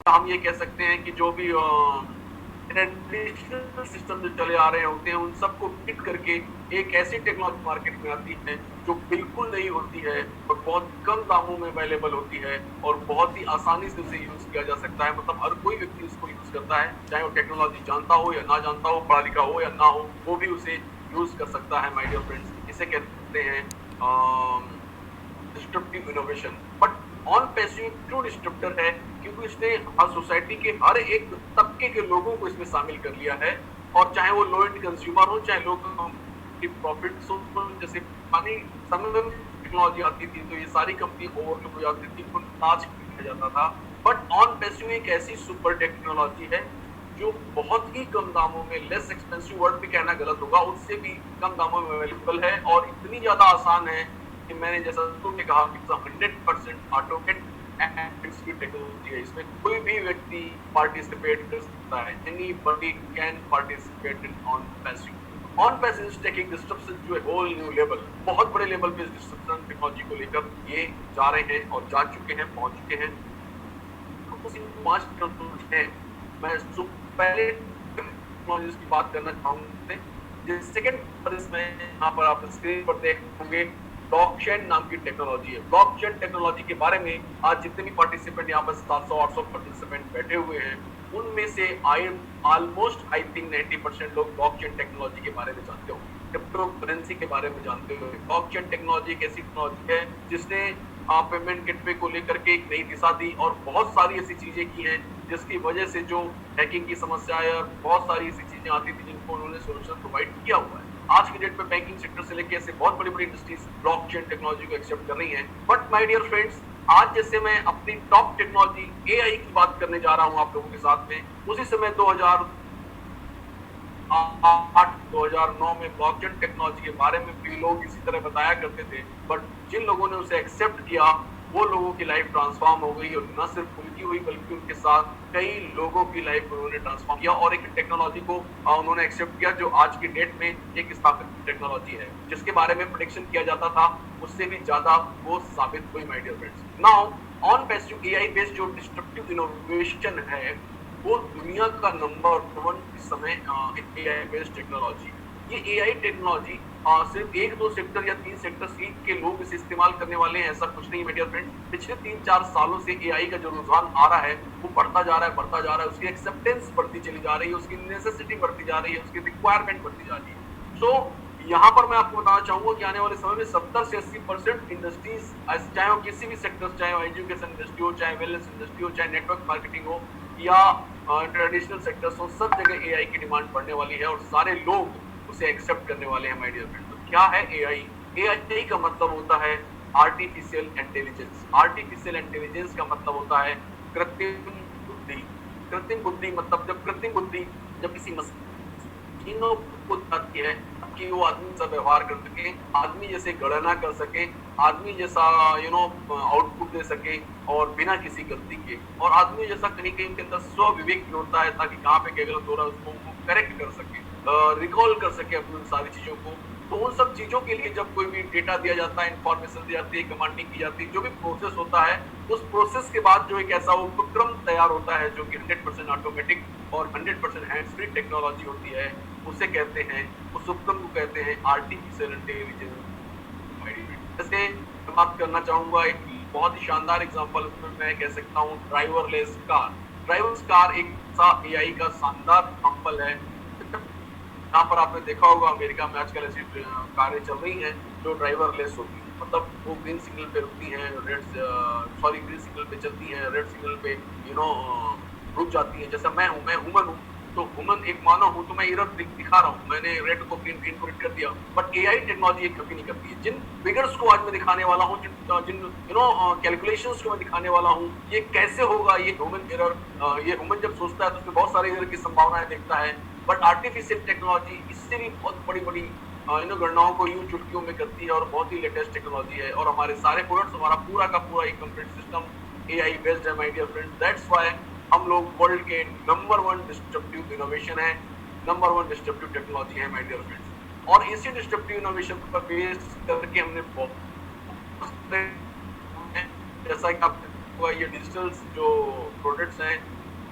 हम ये कह सकते हैं कि जो भी ट्रेडिशनल सिस्टम जो चले आ रहे होते हैं उन सबको बीट करके एक ऐसी टेक्नोलॉजी मार्केट में आती है जो बिल्कुल नई होती है और बहुत कम दामों में अवेलेबल होती है और बहुत ही आसानी से उसे यूज किया जा सकता है। मतलब हर कोई व्यक्ति उसको यूज करता है, चाहे वो टेक्नोलॉजी जानता हो या ना जानता हो, पढ़ा लिखा हो या ना हो, वो भी उसे यूज कर सकता है। माय डियर फ्रेंड्स, इसे कहते हैं disruptive innovation. But on passive क्यों डिस्ट्रप्टर है? क्योंकि इसने हर सोसाइटी के हर एक तबके के लोगों को इसमें शामिल कर लिया है, और चाहे वो लो एंड कंज्यूमर हो, चाहे लो प्रॉफिट हो। जैसे पानी समय में टेक्नोलॉजी आती थी तो ये सारी कंपनी ओवरलुक हो जाती थी, उनको आज किया जाता था। बट ऑन पैसिव एक ऐसी सुपर टेक्नोलॉजी है जो बहुत ही कम दामों में, लेस एक्सपेंसिव वर्ड भी कहना गलत होगा, उससे भी कम दामों में अवेलेबल है और इतनी ज्यादा आसान है कि मैंने जैसा तुमने कहा कि 100% ऑटोमेटेड की टेक्नोलॉजी है। इसमें कोई भी व्यक्ति पार्टिसिपेट कर सकता है। Anybody can participate in on passive. On passive is taking disruption to a whole new level. बहुत बड़े लेवल पे डिस्ट्रप्शन टेक्नोलॉजी को लेकर ये जा रहे हैं और जा चुके हैं, पहुंच चुके हैं। तो 5 टेक्नोलॉजी है, मैं पहले टेक्नोलॉजीज की बात करना चाहूंगा। सेकंड पर इसमें यहाँ पर आप स्क्रीन पर देख होंगे ब्लॉकचेन नाम की टेक्नोलॉजी है। ब्लॉकचेन टेक्नोलॉजी के बारे में आज जितने भी पार्टिसिपेंट यहाँ पर 700-800 पार्टिसिपेंट बैठे हुए हैं, उनमें से ऑलमोस्ट आई थिंक 90% लोग ब्लॉकचेन टेक्नोलॉजी के बारे में जानते हो, क्रिप्टो करेंसी के बारे में जानते हो। ब्लॉकचेन टेक्नोलॉजी एक ऐसी टेक्नोलॉजी है जिसने पेमेंट गेटवे को लेकर के एक नई दिशा दी और बहुत सारी ऐसी चीजें की हैं जिसकी वजह से जो हैकिंग की समस्या है और बहुत सारी ऐसी चीजें आती थी जिनको उन्होंने सोल्यूशन प्रोवाइड किया हुआ है। आज की डेट में बैंकिंग सेक्टर से लेकर ऐसे बहुत बड़ी बड़ी इंडस्ट्रीज ब्लॉकचेन टेक्नोलॉजी को एक्सेप्ट कर रही हैं। बट माय डियर फ्रेंड्स, आज जैसे मैं अपनी टॉप टेक्नोलॉजी एआई की बात करने जा रहा हूं आप लोगों के साथ में, उसी समय 2008-2009 में ब्लॉकचेन टेक्नोलॉजी के बारे में भी लोग इसी तरह बताया करते थे। बट जिन लोगों ने उसे एक्सेप्ट किया वो लोगों की लाइफ ट्रांसफॉर्म हो गई, और न सिर्फ उनकी हुई बल्कि उनके साथ कई लोगों की लाइफ उन्होंने ट्रांसफॉर्म किया और एक टेक्नोलॉजी को उन्होंने एक्सेप्ट किया जो आज की डेट में एक स्थापित टेक्नोलॉजी है, जिसके बारे में प्रेडिक्शन किया जाता था उससे भी ज्यादा वो साबित हुई। My dear friends, now on based AI based जो डिस्ट्रप्टिव इनोवेशन है वो दुनिया का नंबर 1 इस समय एआई बेस्ड टेक्नोलॉजी। ये एआई टेक्नोलॉजी सिर्फ 1-2 सेक्टर या 3 सेक्टर के लोग इसे इस्तेमाल करने वाले हैं, ऐसा कुछ नहीं। मेडिया फ्रेंड, पिछले 3-4 सालों से एआई का जो रुझान आ रहा है वो बढ़ता जा रहा है, बढ़ता जा रहा है। उसकी एक्सेप्टेंस बढ़ती चली जा रही है, उसकी नेसेसिटी बढ़ती जा रही है, उसकी रिक्वायरमेंट बढ़ती जा रही है। सो यहाँ पर मैं आपको बताना चाहूंगा कि आने वाले समय में 70 से 80% इंडस्ट्रीज, चाहे वो किसी भी सेक्टर, चाहे वो एजुकेशन इंडस्ट्री हो, चाहे वेलनेस इंडस्ट्री हो, चाहे नेटवर्क मार्केटिंग हो या ट्रेडिशनल सेक्टर्स हो, सब जगह एआई की डिमांड बढ़ने वाली है और सारे लोग उसे एक्सेप्ट करने वाले हैं। माय डियर फ्रेंड, तो क्या है एआई? एआई का मतलब होता है आर्टिफिशियल इंटेलिजेंस। आर्टिफिशियल इंटेलिजेंस का मतलब होता है कृत्रिम बुद्धि। कृत्रिम बुद्धि मतलब जब किसी मशीनों को आती है कि वो आदमी से व्यवहार कर सके, आदमी जैसे गणना कर सके, आदमी जैसा आउटपुट दे सके और बिना किसी गलती के, और आदमी जैसा कहीं कहीं के अंदर स्व विवेक भी होता है ताकि कहाँ पे क्या गलत हो रहा है उसको वो करेक्ट कर सके, रिकॉल कर सके अपनी सारी चीजों को। तो उन सब चीजों के लिए जब कोई भी डेटा दिया जाता है, इंफॉर्मेशन दी जाती है, कमांडिंग की जाती है, जो भी प्रोसेस होता है, उस प्रोसेस के बाद जो एक ऐसा उपक्रम तैयार होता है जो कि 100% ऑटोमेटिक और 100% हैंड्स फ्री टेक्नोलॉजी होती है, उसे कहते हैं, उस उपक्रम को कहते हैं आर्टिफिशियल इंटेलिजेंस। जैसे मैं बात करना चाहूंगा एक बहुत ही शानदार एग्जांपल, उसमें मैं कह सकता हूँ ड्राइवरलेस कार। ड्राइवरलेस कार एक एआई का शानदार एग्जांपल है। यहाँ पर आपने देखा होगा अमेरिका में आजकल ऐसी कारें चल रही हैं जो ड्राइवरलेस होती हैं, मतलब वो ग्रीन सिग्नल पे रुकती हैं, ग्रीन सिग्नल पे चलती हैं, रेड सिग्नल पे रुक जाती हैं। जैसा मैं ह्यूमन हूँ, तो ह्यूमन एक मानव हूँ, तो मैं एरर दिखा रहा हूँ, मैंने रेड को ग्रीन को रेड कर दिया, बट एआई टेक्नोलॉजी ये कभी नहीं करती है। जिन फिगर्स को आज मैं दिखाने वाला हूँ, जिन कैलकुलेशंस को मैं दिखाने वाला हूँ, ये कैसे होगा, ये ह्यूमन एरर, ये ह्यूमन जब सोचता है तो उसमें बहुत सारे एरर की संभावनाएं देखता है, बट आर्टिफिशियल टेक्नोलॉजी इससे भी बहुत बड़ी बड़ी गणनाओं को यूं चुटकियों में करती है और बहुत ही लेटेस्ट टेक्नोलॉजी है। और हमारे सारे प्रोडक्ट्स, हमारा पूरा का पूरा एक कंप्लीट सिस्टम एआई बेस्ड है। My dear friends, that's why हम लोग वर्ल्ड के नंबर 1 डिस्ट्रप्टिव इनोवेशन है, नंबर 1 डिस्ट्रप्टिव टेक्नोलॉजी है माय डियर फ्रेंड्स। और इसी डिस्ट्रप्टिव इनोवेशन पर बेस करके हमने जैसा कि आपको ये डिजिटल जो प्रोडक्ट्स हैं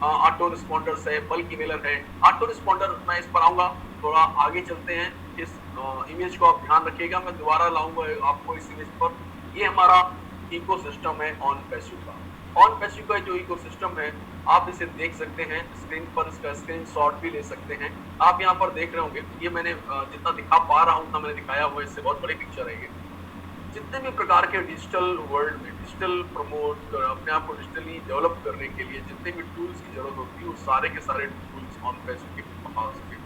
ऑटो रिस्पॉन्डर्स है, बल्क ईमेलर है। ऑटो रिस्पॉन्डर मैं इस पर आऊंगा, थोड़ा आगे चलते हैं। इस इमेज को आप ध्यान रखिएगा, मैं दोबारा लाऊंगा आपको इस इमेज पर। ये हमारा इकोसिस्टम है ऑन पैसिव का। ऑन पैसिव का जो इकोसिस्टम है, आप इसे देख सकते हैं स्क्रीन पर, इसका स्क्रीनशॉट भी ले सकते हैं। आप यहाँ पर देख रहे होंगे, ये मैंने जितना दिखा पा रहा हूँ, मैंने दिखाया हुआ, इससे बहुत बड़ी पिक्चर है ये। जितने भी प्रकार के डिजिटल वर्ल्ड में डिजिटल प्रमोट अपने आप को डिजिटली डेवलप करने के लिए जितने भी टूल्स की जरूरत होती है, वो सारे के सारे टूल्स ऑन पैसिव के पास हैं।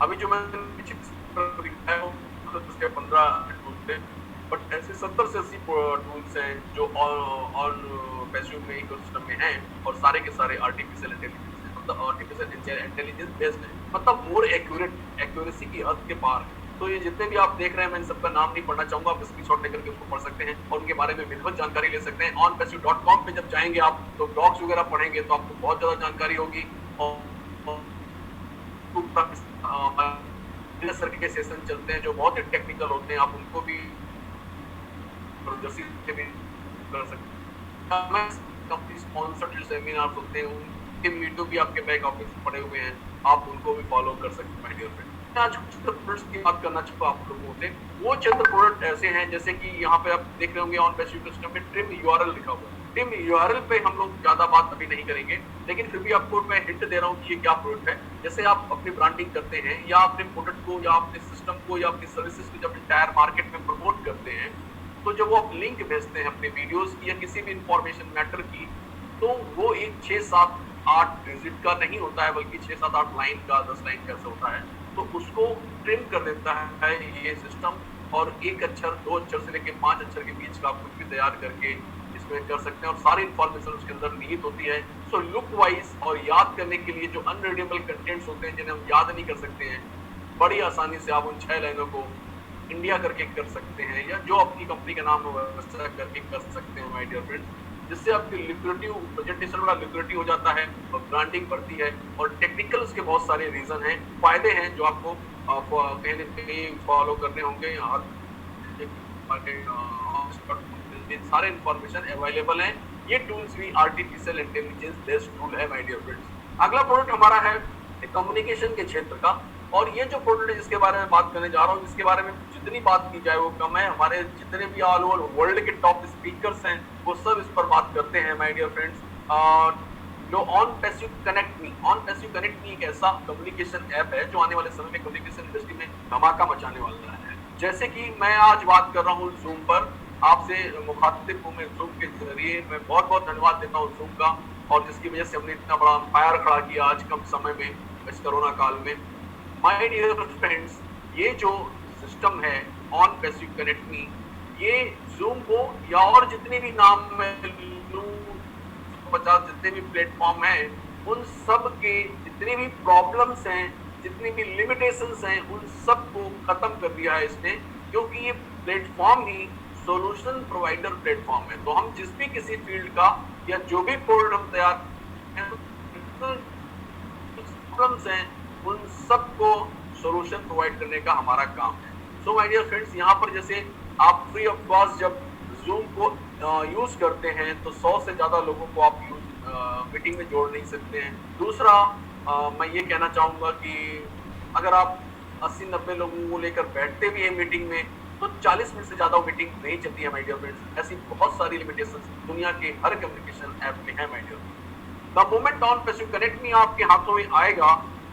अभी जो मैंने पीछे दिखाया हूँ, उसके 15 टूल्स थे, बट ऐसे 70 से 80 टूल्स हैं जो ऑन पैसिव में इकोसिस्टम में हैं, और सारे के सारे आर्टिफिशियल इंटेलिजेंस है, मतलब आर्टिफिशियल इंटेलिजेंस बेस्ड है, मतलब मोर एक्यूरेसी की हद के पार है। तो ये जितने भी आप देख रहे हैं, मैं इन सबका नाम नहीं पढ़ना चाहूंगा, आप स्क्रीनशॉट लेकर के उसको पढ़ सकते हैं और उनके बारे में विधिवत जानकारी ले सकते हैं। onpassive.com पे जब जाएंगे आप, तो ब्लॉग्स वगैरह पढ़ेंगे तो आपको बहुत ज्यादा जानकारी होगी। और के सेशन चलते हैं जो बहुत ही टेक्निकल होते हैं, आप उनको भी कर सकते हैं। कंपनी स्पॉन्सर्ड सेमिनार होते हैं, उनके वीडियो भी आपके बैक ऑफिस में पड़े हुए हैं, आप उनको भी फॉलो कर सकते हैं। माय डियर फ्रेंड, आज कुछ प्रोडक्ट्स की बात करना चाहूँगा आप लोगों से। वो चंद प्रोडक्ट ऐसे हैं, जैसे कि यहाँ पे आप देख रहे होंगे ऑन पैसिव सिस्टम में ट्रिम यूआरएल लिखा हुआ है। ट्रिम यूआरएल पे हम लोग ज्यादा बात अभी नहीं करेंगे, लेकिन फिर भी आपको मैं हिंट दे रहा हूँ कि ये क्या प्रोडक्ट है। जैसे आप अपनी ब्रांडिंग करते हैं, या अपने प्रोडक्ट को, या अपने सिस्टम को, या अपनी सर्विसेज को जब इंटायर मार्केट में प्रमोट करते हैं, तो जब वो आप लिंक भेजते हैं अपने वीडियोस की या किसी भी इंफॉर्मेशन मैटर की, तो वो एक 6, 7, 8 डिजिट का नहीं होता है, बल्कि 6, 7, 8 लाइन का, 10 लाइन का होता है। तो उसको ट्रिम कर देता है ये सिस्टम, और 1 अक्षर, 2 अक्षर से लेकर 5 अक्षर के बीच का आप कुछ भी तैयार करके इसमें कर सकते हैं, और सारी इंफॉर्मेशन उसके अंदर निहित होती है। सो लुक वाइज और याद करने के लिए जो अनरीडेबल कंटेंट्स होते हैं, जिन्हें हम याद नहीं कर सकते हैं, बड़ी आसानी से आप उन 6 लाइनों को इंडिया करके कर सकते हैं, या जो अपनी कंपनी का नाम है वैसा करके कर सकते हैं माय डियर फ्रेंड्स, जिससे आपकी लिक्विडिटी प्रेजेंटेशन बड़ा लिक्विडिटी हो जाता है और ब्रांडिंग बढ़ती है। और टेक्निकल उसके बहुत सारे रीजन हैं, फायदे हैं जो आपको कहीं न कहीं फॉलो करने होंगे। सारे इंफॉर्मेशन अवेलेबल हैं। ये टूल्स भी आर्टिफिशियल इंटेलिजेंस बेस्ड टूल है माय डियर फ्रेंड्स। अगला प्रोडक्ट हमारा है कम्युनिकेशन के क्षेत्र का, और ये जो प्रोडक्ट है जिसके बारे में बात करने जा रहा हूँ, जिसके बारे में जितनी बात की जाए वो कम है। हमारे जितने भी ऑल ओवर वर्ल्ड के टॉप स्पीकर्स हैं, वो सब इस पर बात करते हैं माय डियर फ्रेंड्स। जो ऑन पैसिव कनेक्ट मी एक ऐसा कम्युनिकेशन ऐप है जो आने वाले समय में कम्युनिकेशन इंडस्ट्री में धमाका मचाने वाला है। जैसे कि मैं आज बात कर रहा हूँ जूम पर, आपसे मुखातिब हूँ मैं जूम के जरिए। मैं बहुत बहुत धन्यवाद देता हूँ जूम का, और जिसकी वजह से हमने इतना बड़ा एम्पायर खड़ा किया आज कम समय में, इस कोरोना काल में। माय डियर फ्रेंड्स, ये जो सिस्टम है ऑन पैसिव कनेक्ट मी, ये जूम को या और जितने भी नाम में लूं, 50 जितने भी प्लेटफॉर्म हैं, उन सब के जितने भी प्रॉब्लम्स हैं, जितनी भी लिमिटेशंस हैं, उन सब को खत्म कर दिया है इसने, क्योंकि ये प्लेटफॉर्म ही सॉल्यूशन प्रोवाइडर प्लेटफॉर्म है। तो हम जिस भी किसी फील्ड का या जो भी प्रोडक्ट हम तैयार प्रॉब्लम्स हैं, उन सबको सॉल्यूशन प्रोवाइड करने का हमारा काम है। सो माय डियर फ्रेंड्स, यहाँ पर जैसे आप फ्री ऑफ कॉस्ट जब जूम को यूज करते हैं, तो 100 से ज्यादा लोगों को आप मीटिंग में जोड़ नहीं सकते हैं। दूसरा, मैं ये कहना चाहूंगा कि अगर आप 80-90 लोगों को लेकर बैठते भी हैं मीटिंग में, तो 40 मिनट से ज्यादा मीटिंग नहीं चलती है माय डियर फ्रेंड्स। ऐसी बहुत सारी लिमिटेशंस दुनिया के हर कम्युनिकेशन ऐप में है my dear. The moment on passive connect me आपके हाथों में आएगा,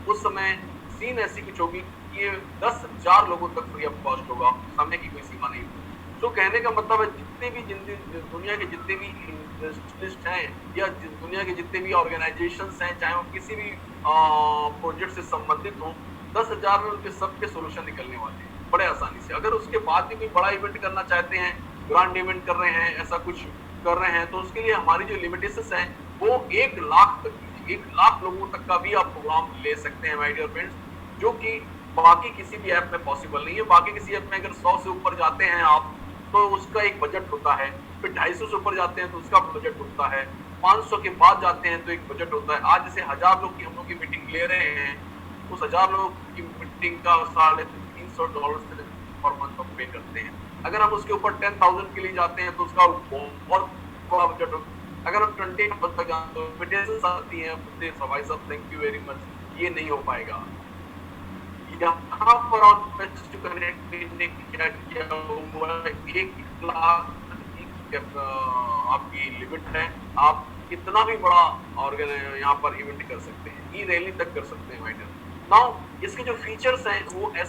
उस समय सीन ऐसी कुछ होगी कि ये 10,000 लोगों तक फ्री ऑफ कॉस्ट होगा, समय की कोई सीमा नहीं होगी। तो कहने का मतलब है, जितने भी दुनिया के जितने भी इंडस्ट्रिस्ट हैं, या दुनिया के जितने भी ऑर्गेनाइजेशंस हैं, चाहे वो किसी भी प्रोजेक्ट से संबंधित हो, 10,000 में उनके सबके सोल्यूशन निकलने वाले हैं बड़े आसानी से। अगर उसके बाद भी कोई बड़ा इवेंट करना चाहते हैं, ग्रांड इवेंट कर रहे हैं, ऐसा कुछ कर रहे हैं, तो उसके लिए हमारी जो लिमिटेशंस हैं वो 1 लाख तक, 1 लाख लोगों तक का भी आप प्रोग्राम ले सकते हैं माय डियर फ्रेंड्स, जो कि बाकी किसी भी ऐप में पॉसिबल नहीं है। बाकी किसी ऐप में अगर 100 से ऊपर जाते हैं आप, तो उसका एक बजट होता है, फिर 250 से ऊपर जाते हैं तो उसका बजट होता है, 500 के बाद जाते हैं तो एक बजट होता है। आज जैसे 1000 लोग की हम लोग की मीटिंग ले रहे हैं, उस 1000 लोग की मीटिंग का $350 पर मंथ हम पे करते हैं। अगर हम उसके ऊपर 10,000 के लिए जाते हैं तो उसका बहुत बड़ा बजट अगर हम 20 तक जाएं तो इन्विटेशंस आती हैं, भाई साहब थैंक यू वेरी मच, ये नहीं हो पाएगा। यहाँ पर ऑन टच कनेक्ट ने क्या किया हुआ है, 1 लाख आपकी लिमिट है, आप कितना भी बड़ा यहाँ पर इवेंट कर सकते हैं, ई रैली तक कर सकते हैं वाइडर। नाउ इसके जो फीचर्स हैं वो